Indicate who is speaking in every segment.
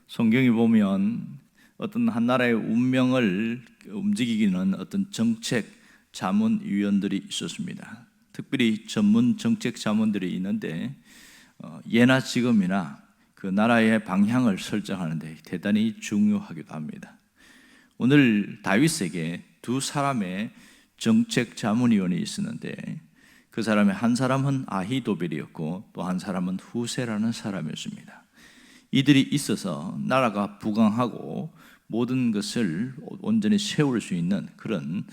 Speaker 1: 성경에 보면 어떤 한 나라의 운명을 움직이기는 어떤 정책 자문위원들이 있었습니다. 특별히 전문 정책 자문들이 있는데 예나 지금이나 그 나라의 방향을 설정하는데 대단히 중요하기도 합니다. 오늘 다윗에게 두 사람의 정책 자문위원이 있었는데 그 사람의 한 사람은 아히도벨이었고 또 한 사람은 후세라는 사람이었습니다. 이들이 있어서 나라가 부강하고 모든 것을 온전히 세울 수 있는 그런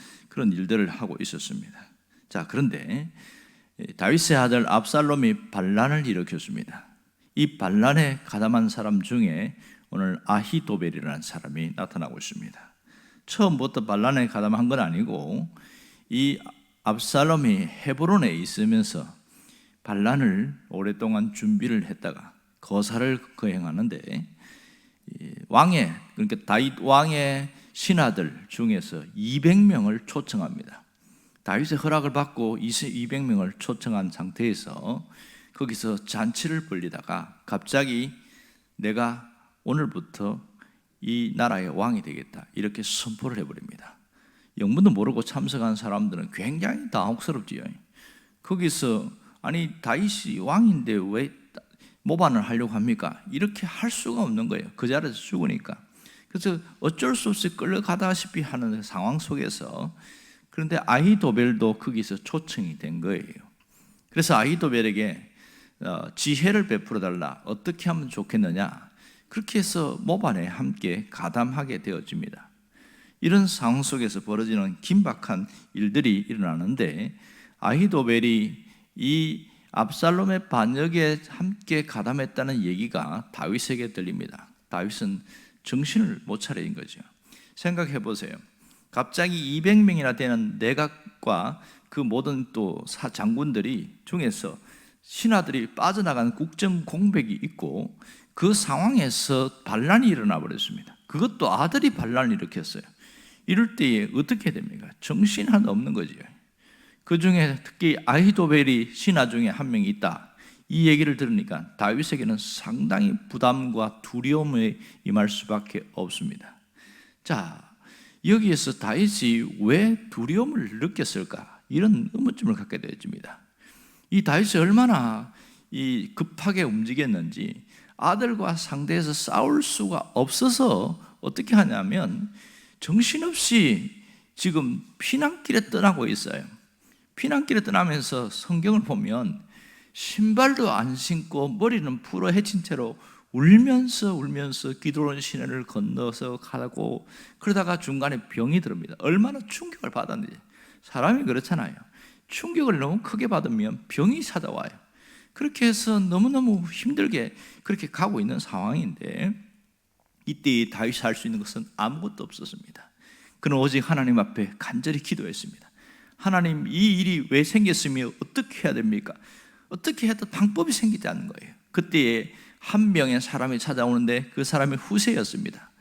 Speaker 1: 일들을 하고 있었습니다. 자, 그런데 다윗의 아들 압살롬이 반란을 일으켰습니다. 이 반란에 가담한 사람 중에 오늘 아히도벨이라는 사람이 나타나고 있습니다. 처음부터 반란에 가담한 건 아니고 이 압살롬이 헤브론에 있으면서 반란을 오랫동안 준비를 했다가 거사를 거행하는데 그러니까 다윗 왕의 신하들 중에서 200명을 초청합니다. 다윗의 허락을 받고 200명을 초청한 상태에서 거기서 잔치를 벌리다가 갑자기 내가 오늘부터 이 나라의 왕이 되겠다 이렇게 선포를 해버립니다. 영문도 모르고 참석한 사람들은 굉장히 당혹스럽지요. 거기서 아니 다윗이 왕인데 왜 모반을 하려고 합니까? 이렇게 할 수가 없는 거예요. 그 자리에서 죽으니까. 그래서 어쩔 수 없이 끌려가다시피 하는 상황 속에서 그런데 아히도벨도 거기서 초청이 된 거예요. 그래서 아히도벨에게 지혜를 베풀어 달라. 어떻게 하면 좋겠느냐? 그렇게 해서 모반에 함께 가담하게 되어집니다. 이런 상황 속에서 벌어지는 긴박한 일들이 일어나는데 아히도벨이 이 압살롬의 반역에 함께 가담했다는 얘기가 다윗에게 들립니다. 다윗은 정신을 못 차린 거죠. 생각해 보세요. 갑자기 200명이나 되는 내각과 그 모든 또 장군들이 중에서 신하들이 빠져나간 국정 공백이 있고 그 상황에서 반란이 일어나 버렸습니다. 그것도 아들이 반란을 일으켰어요. 이럴 때에 어떻게 됩니까? 정신 하나 없는 거죠. 그 중에 특히 아히도벨이 신하 중에 한 명이 있다. 이 얘기를 들으니까 다윗에게는 상당히 부담과 두려움에 임할 수밖에 없습니다. 자, 여기에서 다윗이 왜 두려움을 느꼈을까? 이런 의문점을 갖게 되어집니다. 이 다윗이 얼마나 급하게 움직였는지 아들과 상대해서 싸울 수가 없어서 어떻게 하냐면 정신없이 지금 피난길에 떠나고 있어요. 피난길에 떠나면서 성경을 보면 신발도 안 신고 머리는 풀어 헤친 채로 울면서 기드론 시내를 건너서 가고 그러다가 중간에 병이 들어옵니다. 얼마나 충격을 받았는지. 사람이 그렇잖아요. 충격을 너무 크게 받으면 병이 찾아와요. 그렇게 해서 너무너무 힘들게 그렇게 가고 있는 상황인데 이때 다윗이 할 수 있는 것은 아무것도 없었습니다. 그는 오직 하나님 앞에 간절히 기도했습니다. 하나님, 이 일이 왜 생겼으며 어떻게 해야 됩니까? 어떻게 해도 방법이 생기지 않는 거예요. 그때에 한 명의 사람이 찾아오는데 그 사람이 후세였습니다.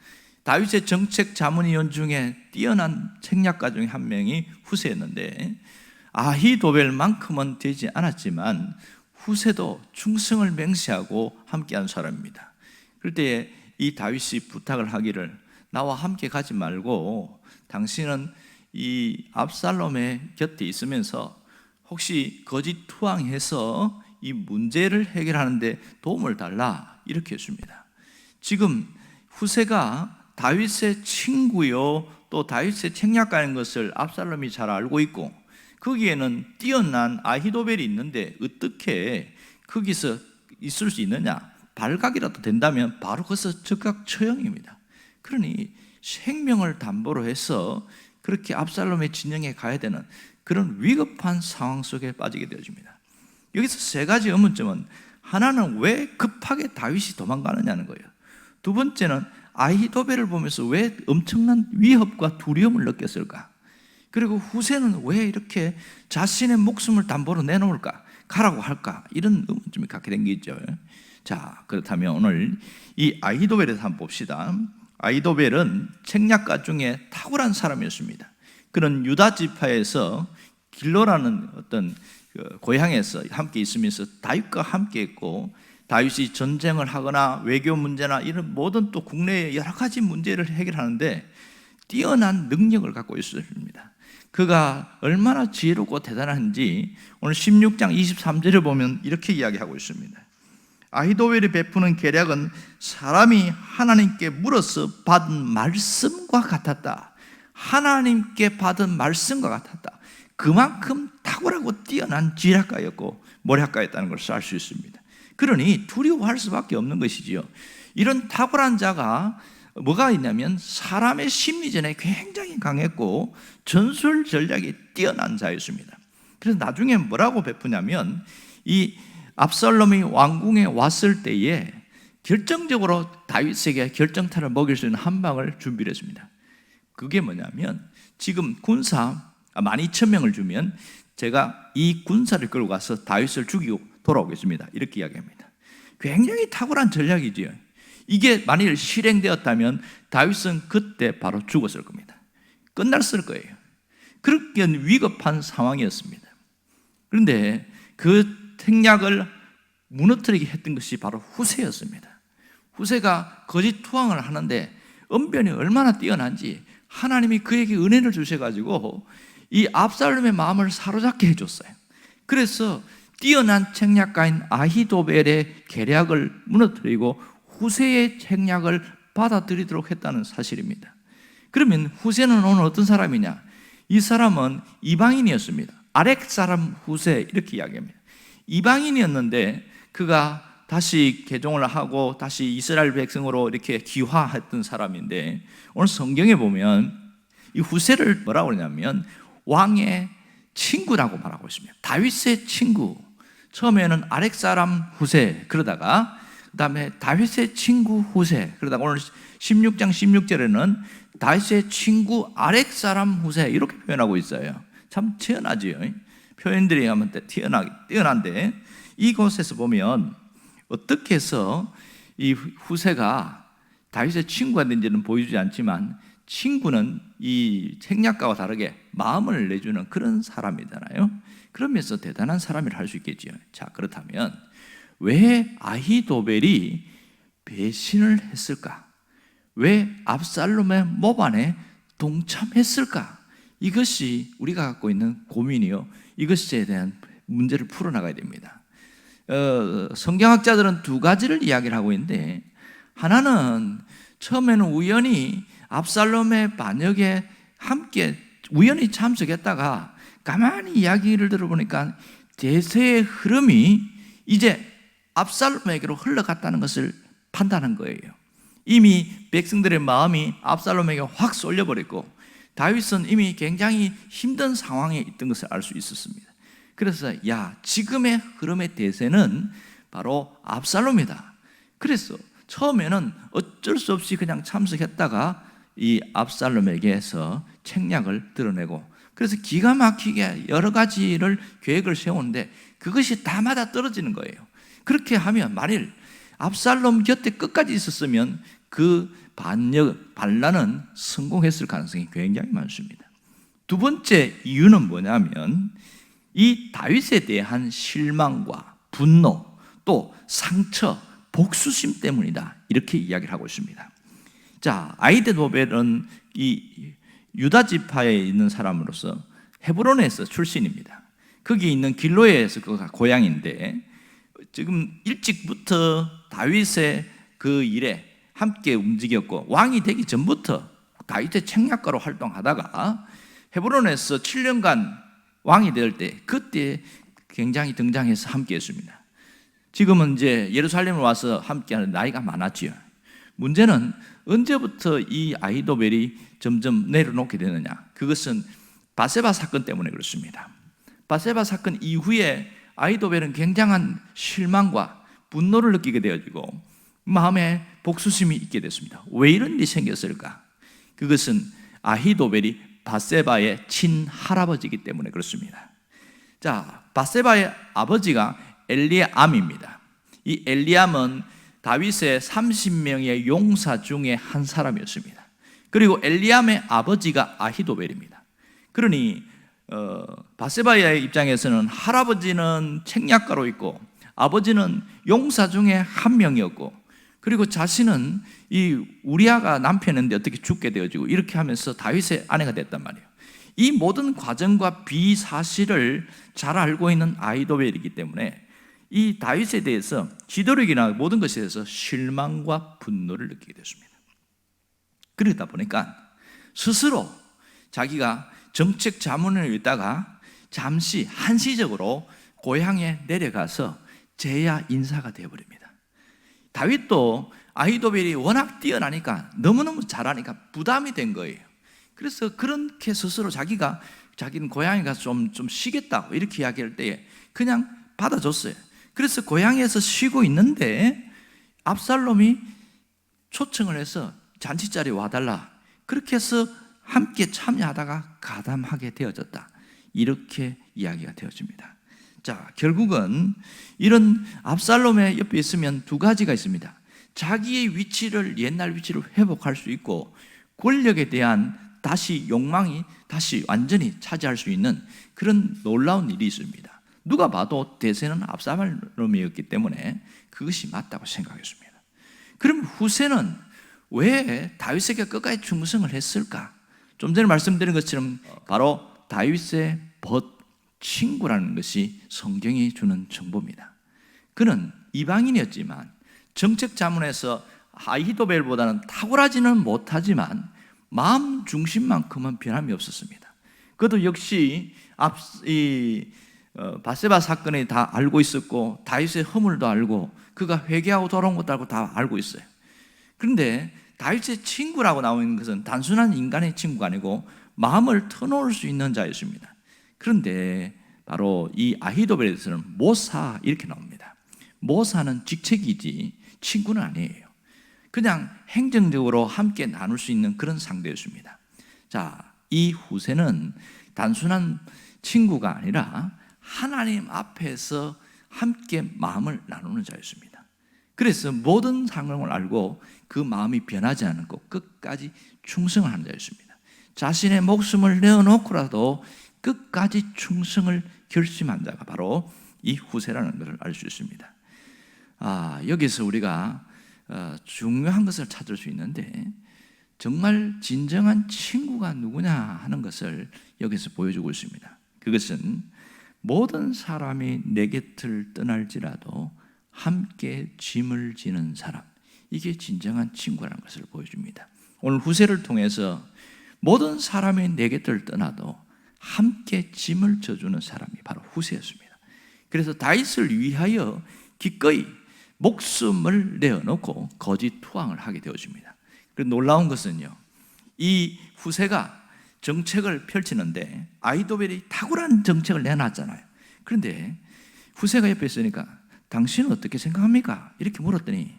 Speaker 1: 다윗의 정책 자문위원 중에 뛰어난 책략가 중에 한 명이 후세였는데 아히도벨만큼은 되지 않았지만 후세도 충성을 맹세하고 함께한 사람입니다. 그럴 때에 이 다윗이 부탁을 하기를 나와 함께 가지 말고 당신은 이 압살롬의 곁에 있으면서 혹시 거짓 투항해서 이 문제를 해결하는데 도움을 달라 이렇게 했습니다. 지금 후세가 다윗의 친구요 또 다윗의 책략가인 것을 압살롬이 잘 알고 있고 거기에는 뛰어난 아히도벨이 있는데 어떻게 거기서 있을 수 있느냐? 발각이라도 된다면 바로 거기서 즉각 처형입니다. 그러니 생명을 담보로 해서 그렇게 압살롬의 진영에 가야 되는 그런 위급한 상황 속에 빠지게 되어집니다. 여기서 세 가지 의문점은 하나는 왜 급하게 다윗이 도망가느냐는 거예요. 두 번째는 아히도벨을 보면서 왜 엄청난 위협과 두려움을 느꼈을까? 그리고 후세는 왜 이렇게 자신의 목숨을 담보로 내놓을까? 가라고 할까? 이런 의문점이 갖게 된 게 있죠. 자, 그렇다면 오늘 이 아히도벨에 대해서 한번 봅시다. 아히도벨은 책략가 중에 탁월한 사람이었습니다. 그는 유다 지파에서 길로라는 어떤 고향에서 함께 있으면서 다윗과 함께 있고, 다윗이 전쟁을 하거나 외교 문제나 이런 모든 또 국내의 여러 가지 문제를 해결하는데 뛰어난 능력을 갖고 있습니다. 그가 얼마나 지혜롭고 대단한지 오늘 16장 23절을 보면 이렇게 이야기하고 있습니다. 아히도벨이 베푸는 계략은 사람이 하나님께 물어서 받은 말씀과 같았다. 하나님께 받은 말씀과 같았다. 그만큼 탁월하고 뛰어난 지략가였고 머리학가였다는 것을 알 수 있습니다. 그러니 두려워할 수밖에 없는 것이지요. 이런 탁월한 자가 뭐가 있냐면 사람의 심리전에 굉장히 강했고 전술 전략이 뛰어난 자였습니다. 그래서 나중에 뭐라고 베푸냐면 이 압살롬이 왕궁에 왔을 때에 결정적으로 다윗에게 결정타를 먹일 수 있는 한 방을 준비를 했습니다. 그게 뭐냐면 지금 군사 12,000명을 주면 제가 이 군사를 끌고 가서 다윗을 죽이고 돌아오겠습니다. 이렇게 이야기합니다. 굉장히 탁월한 전략이지요. 이게 만일 실행되었다면 다윗은 그때 바로 죽었을 겁니다. 끝났을 거예요. 그렇게 위급한 상황이었습니다. 그런데 그 생략을 무너뜨리게 했던 것이 바로 후세였습니다. 후세가 거짓 투항을 하는데 언변이 얼마나 뛰어난지 하나님이 그에게 은혜를 주셔가지고 이 압살롬의 마음을 사로잡게 해줬어요. 그래서 뛰어난 책략가인 아히도벨의 계략을 무너뜨리고 후세의 책략을 받아들이도록 했다는 사실입니다. 그러면 후세는 오늘 어떤 사람이냐? 이 사람은 이방인이었습니다. 아렉 사람 후세 이렇게 이야기합니다. 이방인이었는데 그가 다시 개종을 하고 다시 이스라엘 백성으로 이렇게 귀화했던 사람인데 오늘 성경에 보면 이 후세를 뭐라고 그러냐면 왕의 친구라고 말하고 있습니다. 다윗의 친구. 처음에는 아렉 사람 후세, 그러다가 그 다음에 다윗의 친구 후세, 그러다가 오늘 16장 16절에는 다윗의 친구 아렉 사람 후세 이렇게 표현하고 있어요. 참 뛰어나지요. 표현들이 하면 뛰어난데 이곳에서 보면 어떻게 해서 이 후세가 다윗의 친구가 된지는 보여주지 않지만 친구는 이 책략가와 다르게 마음을 내주는 그런 사람이잖아요. 그러면서 대단한 사람이라 할 수 있겠죠. 자, 그렇다면 왜 아히도벨이 배신을 했을까? 왜 압살롬의 모반에 동참했을까? 이것이 우리가 갖고 있는 고민이요, 이것에 대한 문제를 풀어나가야 됩니다. 성경학자들은 두 가지를 이야기를 하고 있는데, 하나는 처음에는 우연히 압살롬의 반역에 함께 우연히 참석했다가 가만히 이야기를 들어보니까 대세의 흐름이 이제 압살롬에게로 흘러갔다는 것을 판단한 거예요. 이미 백성들의 마음이 압살롬에게 확 쏠려버렸고 다윗은 이미 굉장히 힘든 상황에 있던 것을 알 수 있었습니다. 그래서 지금의 흐름의 대세는 바로 압살롬이다. 그래서 처음에는 어쩔 수 없이 그냥 참석했다가 이 압살롬에게서 책략을 드러내고, 그래서 기가 막히게 여러 가지를 계획을 세우는데 그것이 다 맞아 떨어지는 거예요. 그렇게 하면 만일 압살롬 곁에 끝까지 있었으면 그 반란은 성공했을 가능성이 굉장히 많습니다. 두 번째 이유는 뭐냐면 이 다윗에 대한 실망과 분노, 또 상처, 복수심 때문이다, 이렇게 이야기를 하고 있습니다. 자, 아히도벨은 이 유다 지파에 있는 사람으로서 헤브론에서 출신입니다. 거기 있는 길로에서 그가 고향인데 지금 일찍부터 다윗의 그 일에 함께 움직였고 왕이 되기 전부터 다윗의 책략가로 활동하다가 헤브론에서 7년간 왕이 될 때 그때 굉장히 등장해서 함께 했습니다. 지금은 이제 예루살렘을 와서 함께하는 나이가 많았지요. 문제는 언제부터 이 아히도벨이 점점 내려놓게 되느냐? 그것은 바세바 사건 때문에 그렇습니다. 바세바 사건 이후에 아히도벨은 굉장한 실망과 분노를 느끼게 되어지고 마음에 복수심이 있게 됐습니다. 왜 이런 일이 생겼을까? 그것은 아히도벨이 바세바의 친할아버지이기 때문에 그렇습니다. 자, 바세바의 아버지가 엘리암입니다. 이 엘리암은 다윗의 30명의 용사 중에 한 사람이었습니다. 그리고 엘리암의 아버지가 아히도벨입니다. 그러니 바세바의 입장에서는 할아버지는 책략가로 있고 아버지는 용사 중에 한 명이었고, 그리고 자신은 이 우리아가 남편인데 어떻게 죽게 되어지고 이렇게 하면서 다윗의 아내가 됐단 말이에요. 이 모든 과정과 비사실을 잘 알고 있는 아히도벨이기 때문에 이 다윗에 대해서 지도력이나 모든 것에 대해서 실망과 분노를 느끼게 됐습니다. 그러다 보니까 스스로 자기가 정책 자문을 읽다가 잠시 한시적으로 고향에 내려가서 제야 인사가 되어버립니다. 다윗도 아히도벨이 워낙 뛰어나니까, 너무너무 잘하니까 부담이 된 거예요. 그래서 그렇게 스스로 자기는 고향에 가서 좀 쉬겠다고 이렇게 이야기할 때에 그냥 받아줬어요. 그래서 고향에서 쉬고 있는데 압살롬이 초청을 해서 잔치 자리에 와달라, 그렇게 해서 함께 참여하다가 가담하게 되어졌다, 이렇게 이야기가 되어집니다. 자, 결국은 이런 압살롬의 옆에 있으면 두 가지가 있습니다. 자기의 위치를, 옛날 위치를 회복할 수 있고, 권력에 대한 다시 욕망이 다시 완전히 차지할 수 있는 그런 놀라운 일이 있습니다. 누가 봐도 대세는 압살롬이었기 때문에 그것이 맞다고 생각했습니다. 그럼 후세는 왜 다윗에게 끝까지 충성을 했을까? 좀 전에 말씀드린 것처럼 바로 다윗의 벗 친구라는 것이 성경이 주는 정보입니다. 그는 이방인이었지만 정책 자문에서 아히도벨보다는 탁월하지는 못하지만 마음 중심만큼은 변함이 없었습니다. 그도 역시 바세바 사건에 다 알고 있었고, 다윗의 허물도 알고, 그가 회개하고 돌아온 것도 알고 다 알고 있어요. 그런데 다윗의 친구라고 나오는 것은 단순한 인간의 친구가 아니고 마음을 터놓을 수 있는 자였습니다. 그런데 바로 이 아히도벨에서는 모사 이렇게 나옵니다. 모사는 직책이지 친구는 아니에요. 그냥 행정적으로 함께 나눌 수 있는 그런 상대였습니다. 자, 이 후세는 단순한 친구가 아니라 하나님 앞에서 함께 마음을 나누는 자였습니다. 그래서 모든 상황을 알고 그 마음이 변하지 않고 끝까지 충성을 하는 자였습니다. 자신의 목숨을 내어놓고라도 끝까지 충성을 결심한 자가 바로 이 후세라는 것을 알 수 있습니다. 여기서 우리가 중요한 것을 찾을 수 있는데, 정말 진정한 친구가 누구냐 하는 것을 여기서 보여주고 있습니다. 그것은 모든 사람이 내 곁을 떠날지라도 함께 짐을 지는 사람, 이게 진정한 친구라는 것을 보여줍니다. 오늘 후세를 통해서 모든 사람이 내 곁을 떠나도 함께 짐을 져주는 사람이 바로 후세였습니다. 그래서 다윗을 위하여 기꺼이 목숨을 내어놓고 거짓 투항을 하게 되어집니다. 그리고 놀라운 것은요, 이 후세가 정책을 펼치는데 아히도벨이 탁월한 정책을 내놨잖아요. 그런데 후세가 옆에 있으니까 당신은 어떻게 생각합니까? 이렇게 물었더니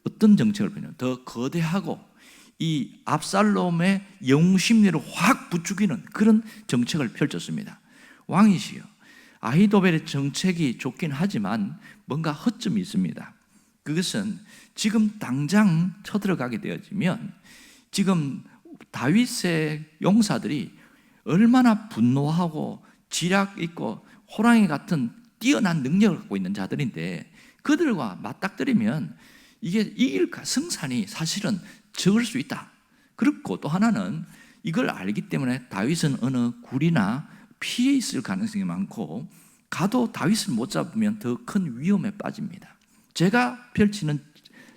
Speaker 1: 어떤 정책을 펼치냐, 더 거대하고 이 압살롬의 영심리를 확 부추기는 그런 정책을 펼쳤습니다. 왕이시여, 아히도벨의 정책이 좋긴 하지만 뭔가 허점이 있습니다. 그것은 지금 당장 쳐들어가게 되어지면 지금 다윗의 용사들이 얼마나 분노하고 지략 있고 호랑이 같은 뛰어난 능력을 갖고 있는 자들인데, 그들과 맞닥뜨리면 이게 이길 승산이 사실은 적을 수 있다. 그렇고 또 하나는 이걸 알기 때문에 다윗은 어느 굴이나 피해 있을 가능성이 많고, 가도 다윗을 못 잡으면 더 큰 위험에 빠집니다. 제가 펼치는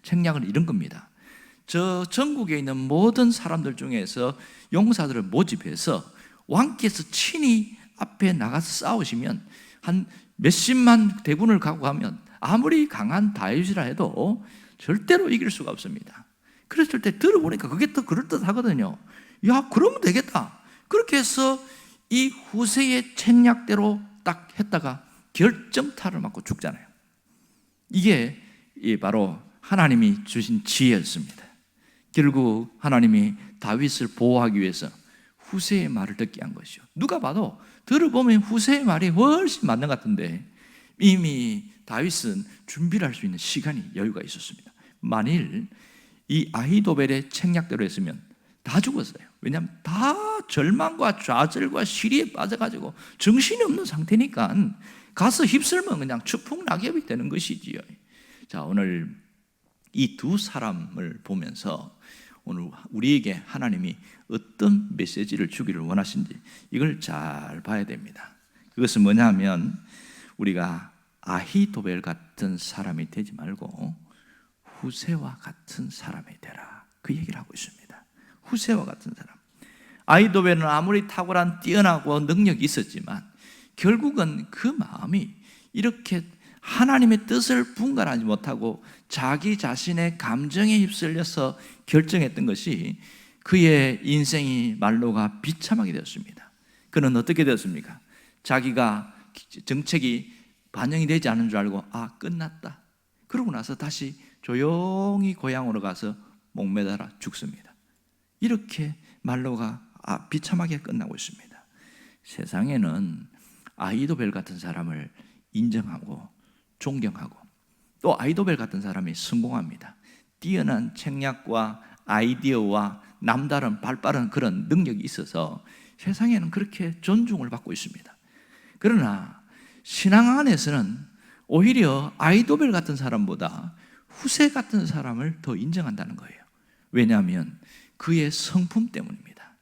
Speaker 1: 책략은 이런 겁니다. 저 전국에 있는 모든 사람들 중에서 용사들을 모집해서 왕께서 친히 앞에 나가서 싸우시면 한 몇십만 대군을 갖고 가면 아무리 강한 다윗이라 해도 절대로 이길 수가 없습니다. 그랬을 때 들어보니까 그게 더 그럴듯하거든요. 야, 그러면 되겠다. 그렇게 해서 이 후세의 책략대로 딱 했다가 결정타를 맞고 죽잖아요. 이게 바로 하나님이 주신 지혜였습니다. 결국 하나님이 다윗을 보호하기 위해서 후세의 말을 듣게 한 것이죠. 누가 봐도 들어보면 후세의 말이 훨씬 맞는 것 같은데 이미 다윗은 준비를 할 수 있는 시간이 여유가 있었습니다. 만일 이 아히도벨의 책략대로 했으면 다 죽었어요. 왜냐하면 다 절망과 좌절과 시리에 빠져가지고 정신이 없는 상태니까 가서 휩쓸면 그냥 추풍낙엽이 되는 것이지요. 자, 오늘 이 두 사람을 보면서 오늘 우리에게 하나님이 어떤 메시지를 주기를 원하신지 이걸 잘 봐야 됩니다. 그것은 뭐냐면 우리가 아히도벨 같은 사람이 되지 말고 후세와 같은 사람이 되라, 그 얘기를 하고 있습니다. 후세와 같은 사람. 아히도벨은 아무리 탁월한 뛰어나고 능력이 있었지만 결국은 그 마음이 이렇게 하나님의 뜻을 분간하지 못하고 자기 자신의 감정에 휩쓸려서 결정했던 것이 그의 인생이 말로가 비참하게 되었습니다. 그는 어떻게 되었습니까? 자기가 정책이 반영이 되지 않은 줄 알고 끝났다. 그러고 나서 다시 조용히 고향으로 가서 목매달아 죽습니다. 이렇게 말로가 비참하게 끝나고 있습니다. 세상에는 아히도벨 같은 사람을 인정하고 존경하고 또 아히도벨 같은 사람이 성공합니다. 뛰어난 책략과 아이디어와 남다른 발빠른 그런 능력이 있어서 세상에는 그렇게 존중을 받고 있습니다. 그러나 신앙 안에서는 오히려 아히도벨 같은 사람보다 후세 같은 사람을 더 인정한다는 거예요. 왜냐하면 그의 성품 때문입니다.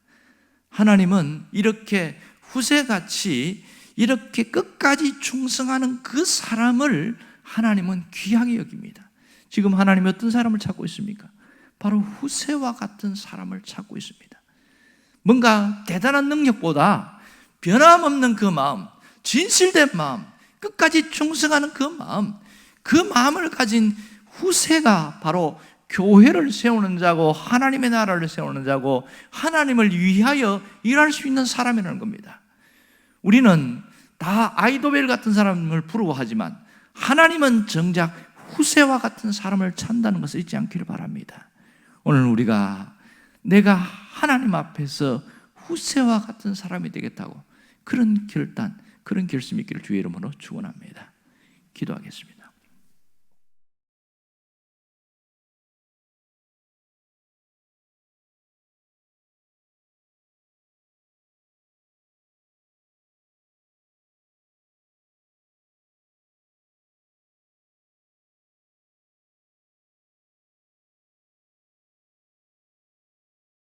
Speaker 1: 하나님은 이렇게 후세같이 이렇게 끝까지 충성하는 그 사람을 하나님은 귀하게 여깁니다. 지금 하나님이 어떤 사람을 찾고 있습니까? 바로 후세와 같은 사람을 찾고 있습니다. 뭔가 대단한 능력보다 변함없는 그 마음, 진실된 마음, 끝까지 충성하는 그 마음을 가진 후세가 바로 교회를 세우는 자고 하나님의 나라를 세우는 자고 하나님을 위하여 일할 수 있는 사람이라는 겁니다. 우리는 다 아히도벨 같은 사람을 부러워하지만 하나님은 정작 후세와 같은 사람을 찾는다는 것을 잊지 않기를 바랍니다. 오늘 우리가 내가 하나님 앞에서 후세와 같은 사람이 되겠다고 그런 결단, 그런 결심이 있기를 주의 이름으로 축원합니다. 기도하겠습니다.